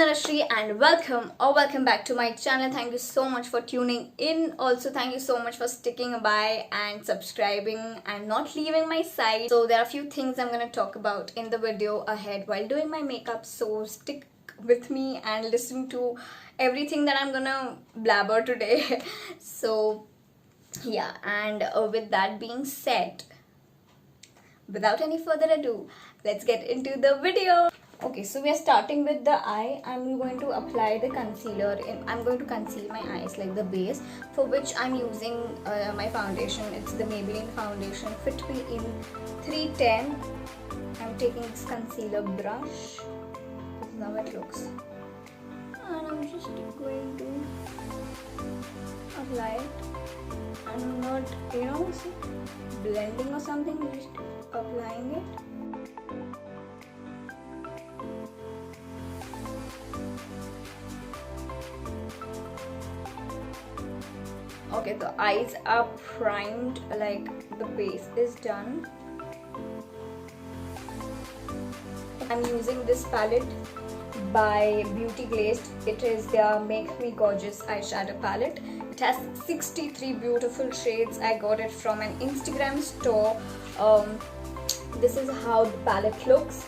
Manashri and welcome back to my channel. Thank you so much for tuning in. Also, thank you so much for sticking by and subscribing and not leaving my side. So there are a few things I'm going to talk about in the video ahead while doing my makeup. So stick with me and listen to everything that I'm going to blabber today. So yeah, and with that being said, without any further ado, let's get into the video. Okay, so we are starting with the eye. I'm going to apply the concealer. I'm going to conceal my eyes like the base, for which I'm using my foundation. It's the Maybelline foundation Fit Me in 310. I'm taking this concealer brush. This is how it looks. And I'm just going to apply it. I'm not, blending or something, just applying it. Okay, the eyes are primed, like the base is done. I'm using this palette by Beauty Glazed. It is their Make Me Gorgeous eyeshadow palette. It has 63 beautiful shades. I got it from an Instagram store. This is how the palette looks.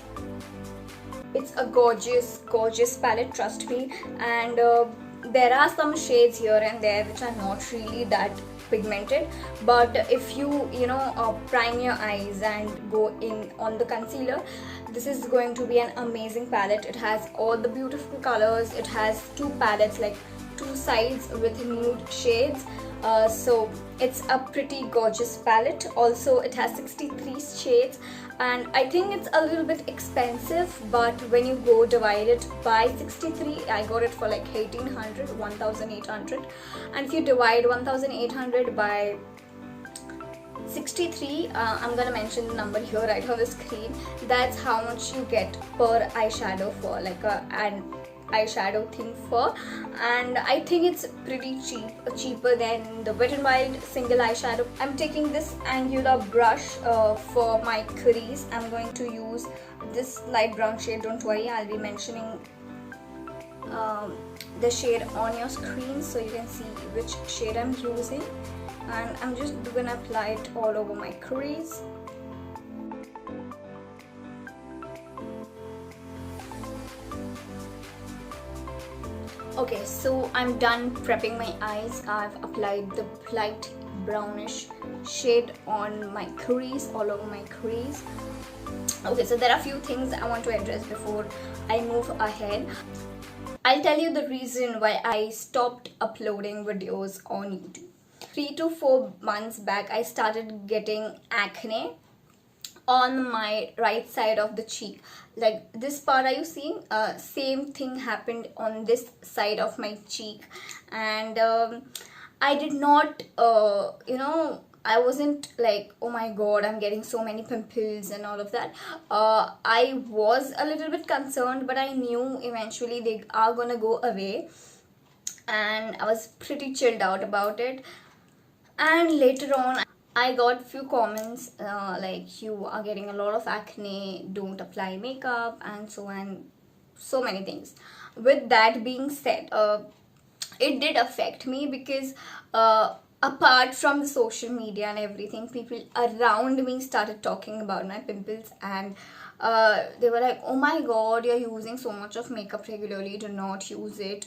It's a gorgeous palette, trust me. And there are some shades here and there which are not really that pigmented, but if you prime your eyes and go in on the concealer, this is going to be an amazing palette. It has all the beautiful colors. It has two palettes, like two sides with nude shades. So it's a pretty gorgeous palette. Also, it has 63 shades, and I think it's a little bit expensive, but when you go divide it by 63, I got it for like 1800, and if you divide 1800 by 63, I'm gonna mention the number here right on the screen. That's how much you get per eyeshadow for like an eyeshadow thing for, and I think it's pretty cheap, cheaper than the Wet n Wild single eyeshadow. I'm taking this angular brush for my crease. I'm going to use this light brown shade. Don't worry, I'll be mentioning the shade on your screen so you can see which shade I'm using, and I'm just gonna apply it all over my crease. Okay, so I'm done prepping my eyes. I've applied the light brownish shade on my crease, all over my crease. Okay, so there are a few things I want to address before I move ahead. I'll tell you the reason why I stopped uploading videos on YouTube. 3 to 4 months back, I started getting acne on my right side of the cheek. Like this part, are you seeing? Same thing happened on this side of my cheek, and I did not I wasn't like, oh my god, I'm getting so many pimples and all of that. I was a little bit concerned, but I knew eventually they are gonna go away, and I was pretty chilled out about it. And later on, I got few comments like, you are getting a lot of acne, don't apply makeup, and so many things. With that being said, it did affect me because apart from the social media and everything, people around me started talking about my pimples, and they were like, oh my god, you're using so much of makeup regularly, do not use it.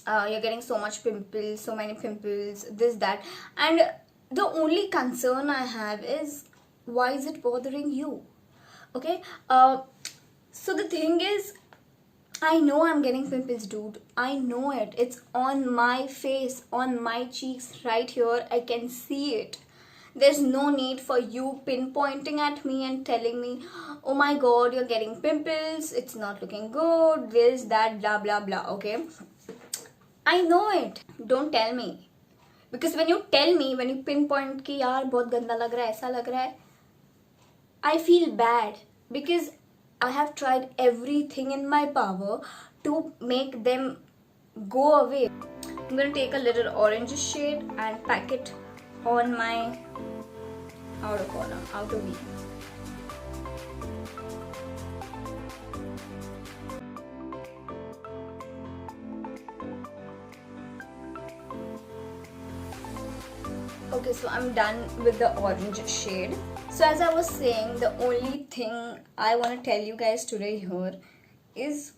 You're getting so much pimples, so many pimples, this, that. And the only concern I have is, why is it bothering you? Okay, so the thing is, I know I'm getting pimples, dude. I know it. It's on my face, on my cheeks, right here. I can see it. There's no need for you pinpointing at me and telling me, oh my god, you're getting pimples, it's not looking good, this, that, blah, blah, blah, okay? I know it. Don't tell me. Because when you tell me, when you pinpoint कि यार बहुत गंदा लग रहा है, ऐसा लग रहा है, I feel bad because I have tried everything in my power to make them go away. I'm going to take a little orange shade and pack it on my outer corner, outer V. Okay, so I'm done with the orange shade. So as I was saying, the only thing I want to tell you guys today here is,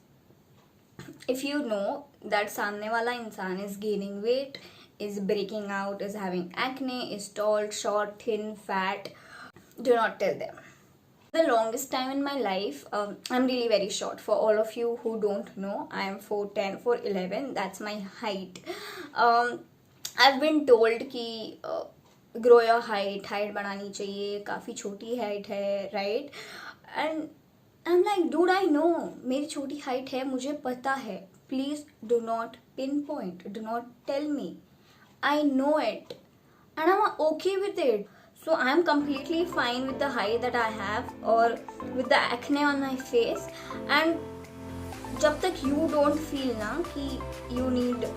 if you know that सामने वाला इंसान is gaining weight, is breaking out, is having acne, is tall, short, thin, fat, do not tell them. The longest time in my life, I'm really very short. For all of you who don't know, I am 4'10", 4'11", that's my height. I've been told कि grow your height बढ़ानी चाहिए, काफ़ी छोटी height है, right? And I'm like, dude, I know मेरी छोटी height है, मुझे पता है. Please do not pinpoint, do not tell me. I know it and I'm okay with it. So I'm completely fine with the height that I have or with the acne on my face. And जब तक you don't feel ना कि you need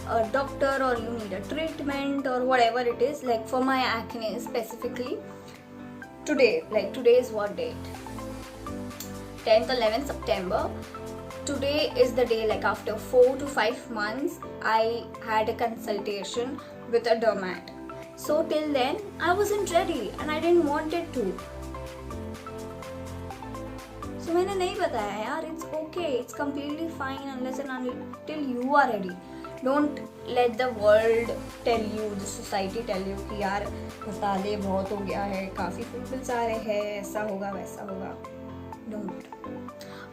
a doctor or you need a treatment or whatever it is, like for my acne specifically, today is what date? 10th, 11th September. Today is the day, like after 4 to 5 months, I had a consultation with a dermat. So till then, I wasn't ready and I didn't want it to. So मैंने नहीं बताया यार, it's okay, it's completely fine unless and until you are ready. Don't let the world tell you, the society tell you कि यार मसाले बहुत हो गया है, काफ़ी पिंपल्स आ रहे हैं, ऐसा होगा वैसा होगा. Don't.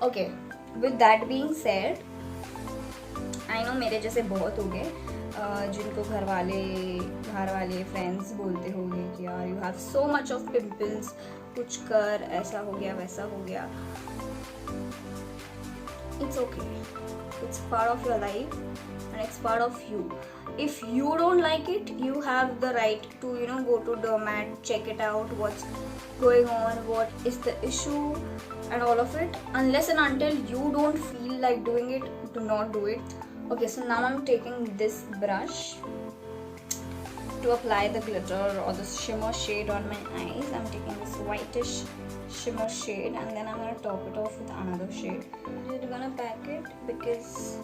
Okay, with that being said, I know मेरे जैसे बहुत हो गए जिनको घर वाले फ्रेंड्स बोलते होंगे कि यार you have so much of pimples, कुछ कर, ऐसा हो गया वैसा हो गया. It's okay, it's part of your life and it's part of you. If you don't like it, you have the right to go to dermat, check it out, what's going on, what is the issue and all of it. Unless and until you don't feel like doing it, do not do it. Okay, so now I'm taking this brush to apply the glitter or the shimmer shade on my eyes. I'm taking this whitish shimmer shade and then I'm going to top it off with another shade. We're going to pack it because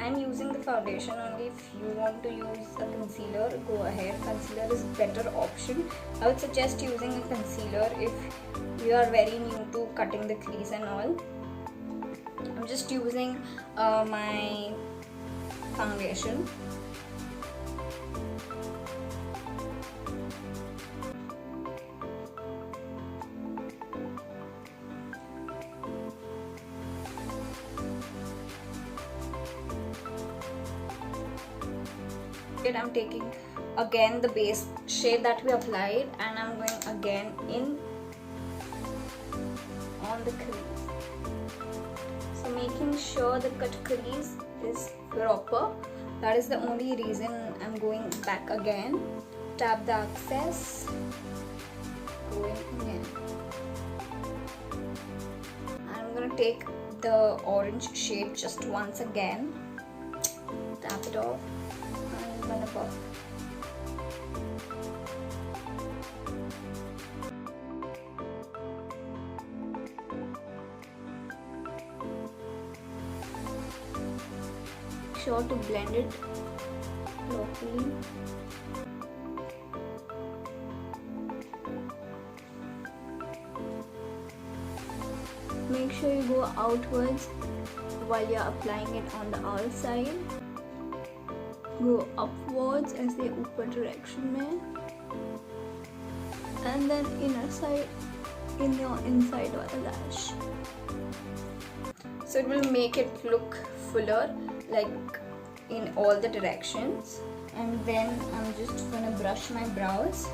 I'm using the foundation only. If you want to use a concealer, go ahead. Concealer is better option. I would suggest using a concealer if you are very new to cutting the crease and all. I'm just using my foundation. I'm taking again the base shade that we applied and I'm going again in on the crease. So making sure the cut crease is proper. That is the only reason I'm going back again. Tap the excess, going again. I'm gonna take the orange shade just once again, tap it off. Above. Sure to blend it properly. Make sure you go outwards while you're applying it on the outside. Go upwards ऐसे ऊपर direction में and then inner side in your inside वाला lash. So it will make it look fuller, like in all the directions. And then I'm just gonna brush my brows.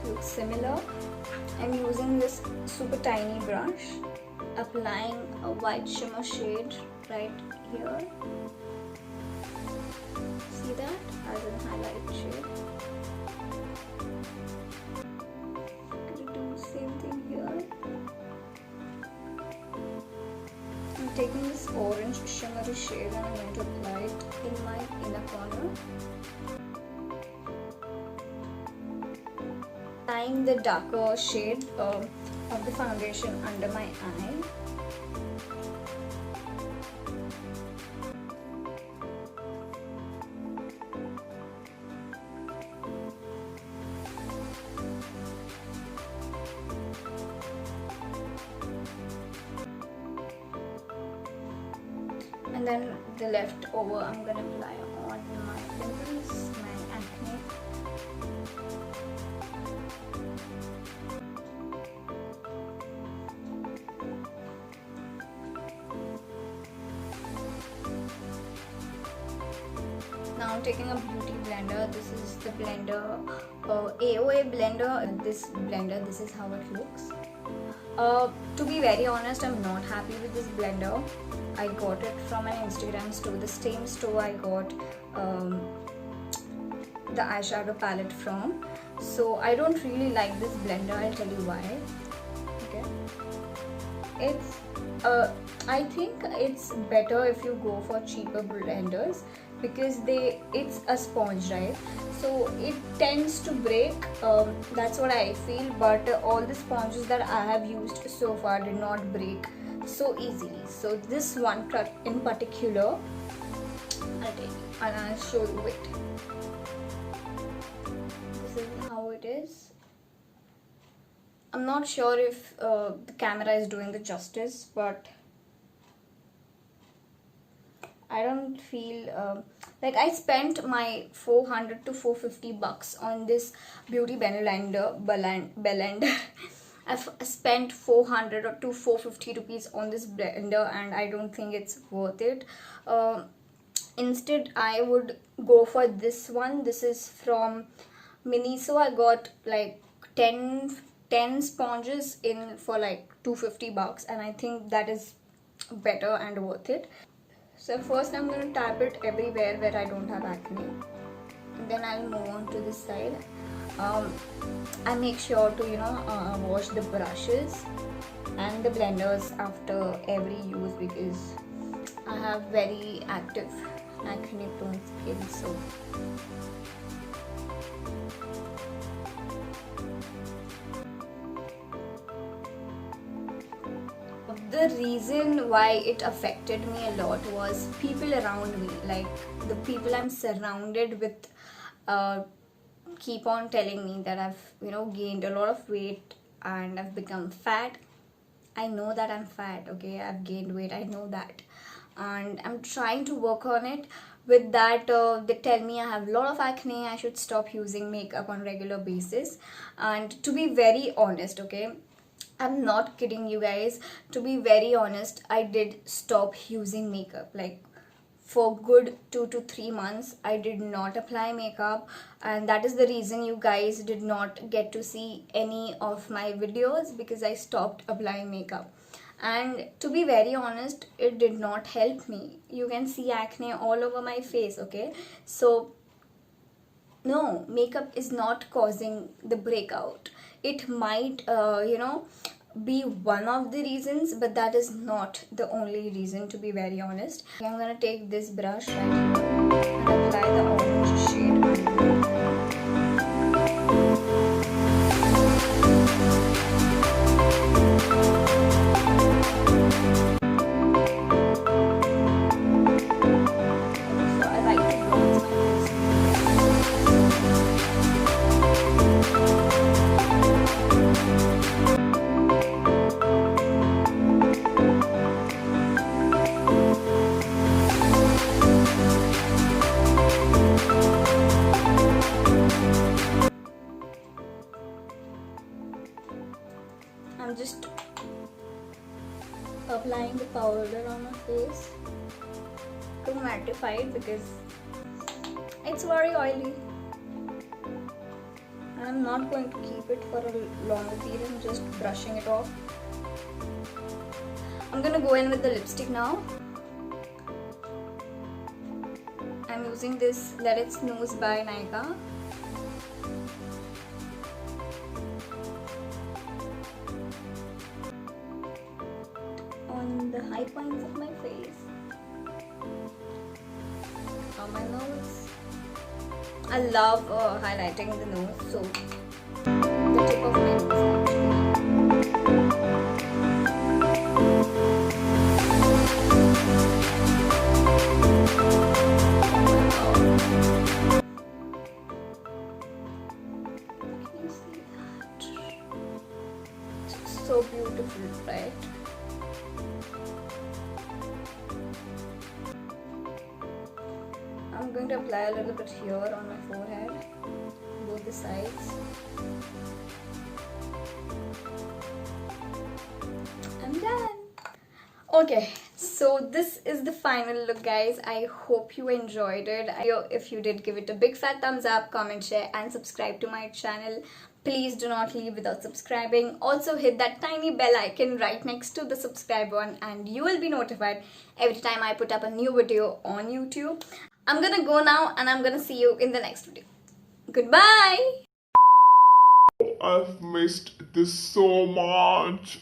Looks similar. I'm using this super tiny brush, applying a white shimmer shade right here. See that as a highlight shade. I'm gonna do the same thing here. I'm taking this orange shimmery shade and I'm going to apply it in my inner corner. Applying the darker shade of the foundation under my eye. And then the leftover I'm gonna apply on my pimples, my acne. Now I'm taking a beauty blender. This is the blender, AOA blender. This is how it looks. To be very honest, I'm not happy with this blender. I got it from an Instagram store, the same store I got the eyeshadow palette from. So I don't really like this blender. I'll tell you why. Okay, I think it's better if you go for cheaper blenders because it's a sponge, right? So it tends to break, that's what I feel, but all the sponges that I have used so far did not break so easily. So this one in particular, I'll take it and I'll show you it. This is how it is. I'm not sure if the camera is doing the justice, but I don't feel like I spent my 400 to 450 bucks on this beauty blender. I've spent 400 to 450 rupees on this blender and I don't think it's worth it. Instead, I would go for this one. This is from Miniso. I got like 10 sponges in for like 250 bucks and I think that is better and worth it. So first I'm going to tap it everywhere where I don't have acne. And then I'll move on to this side. I make sure to wash the brushes and the blenders after every use because I have very active acne prone skin. So the reason why it affected me a lot was people around me, like the people I'm surrounded with keep on telling me that I've gained a lot of weight and I've become fat. I know that I'm fat, okay? I've gained weight, I know that, and I'm trying to work on it. With that, they tell me I have a lot of acne, I should stop using makeup on regular basis. And to be very honest, okay, I'm not kidding you guys, to be very honest, I did stop using makeup. Like for good 2 to 3 months I did not apply makeup, and that is the reason you guys did not get to see any of my videos, because I stopped applying makeup. And to be very honest, it did not help me. You can see acne all over my face, okay? So no, makeup is not causing the breakout. It might be one of the reasons, but that is not the only reason, to be very honest. I'm gonna take this brush right here and apply the orange shade. I'm just applying the powder on my face to mattify it because it's very oily. I'm not going to keep it for a longer period. I'm just brushing it off. I'm gonna go in with the lipstick now. I'm using this Let It Snooze by Nykaa. On the high points of my face. On my nose. I love highlighting the nose, so the tip of my nose Can you see that? It's so beautiful, right? I'm going to apply a little bit here on my forehead, both the sides. I'm done. Okay, so this is the final look, guys. I hope you enjoyed it. If you did, give it a big fat thumbs up, comment, share and subscribe to my channel. Please do not leave without subscribing. Also hit that tiny bell icon right next to the subscribe one and you will be notified every time I put up a new video on YouTube. I'm gonna go now and I'm gonna see you in the next video. Goodbye! I've missed this so much.